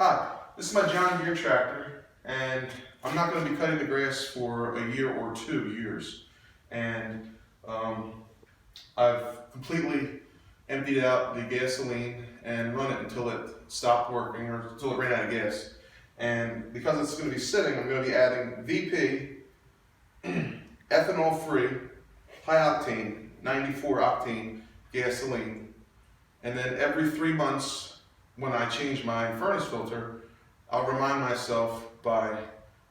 Hi, this is my John Deere tractor, and I'm not going to be cutting the grass for a year or 2 years. And I've completely emptied out the gasoline and run it until it stopped working or until it ran out of gas. And because it's going to be sitting, I'm going to be adding VP, ethanol-free, high-octane, 94-octane gasoline. And then every 3 months, when I change my furnace filter, I'll remind myself by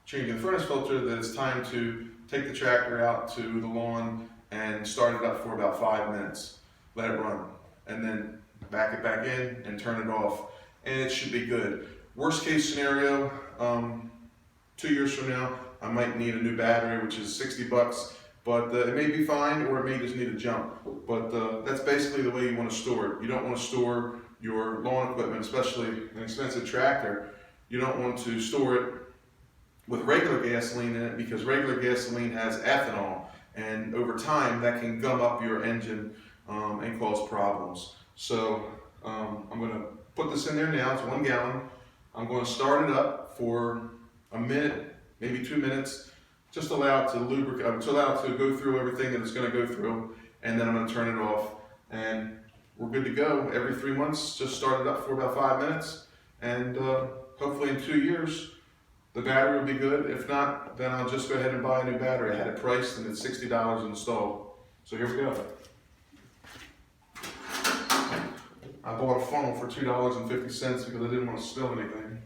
changing the furnace filter that it's time to take the tractor out to the lawn and start it up for about 5 minutes. Let it run, and then back it back in and turn it off, and it should be good. Worst case scenario, 2 years from now, I might need a new battery, which is 60 bucks, but it may be fine, or it may just need a jump. But that's basically the way you want to store it. You don't want to store your lawn equipment, especially an expensive tractor. You don't want to store it with regular gasoline in it, because regular gasoline has ethanol, and over time that can gum up your engine and cause problems. So I'm going to put this in there now. It's 1 gallon. I'm going to start it up for a minute, maybe 2 minutes, just allow it to lubricate, to allow it to go through everything that it's going to go through, and then I'm going to turn it off, and we're good to go. Every 3 months, just start it up for about 5 minutes, and hopefully in 2 years, the battery will be good. If not, then I'll just go ahead and buy a new battery. I had it priced and it's $60 installed. So here we go. I bought a funnel for $2.50 because I didn't want to spill anything.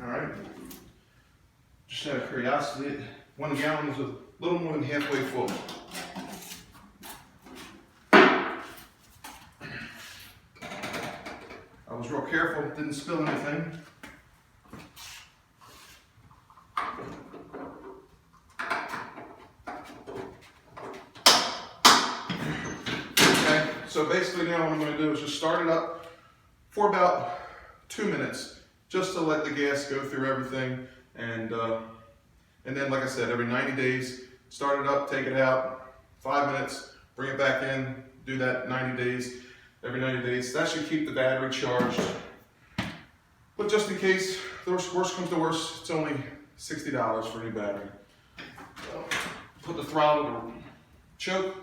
Alright, just out of curiosity, 1 gallon is a little more than halfway full. I was real careful, didn't spill anything. Okay, so basically now what I'm going to do is just start it up for about 2 minutes. Just to let the gas go through everything, and then, like I said, every 90 days, start it up, take it out, 5 minutes, bring it back in, do that 90 days, every 90 days. That should keep the battery charged. But just in case, the worst comes to worst, it's only $60 for a new battery. So, put the throttle to choke.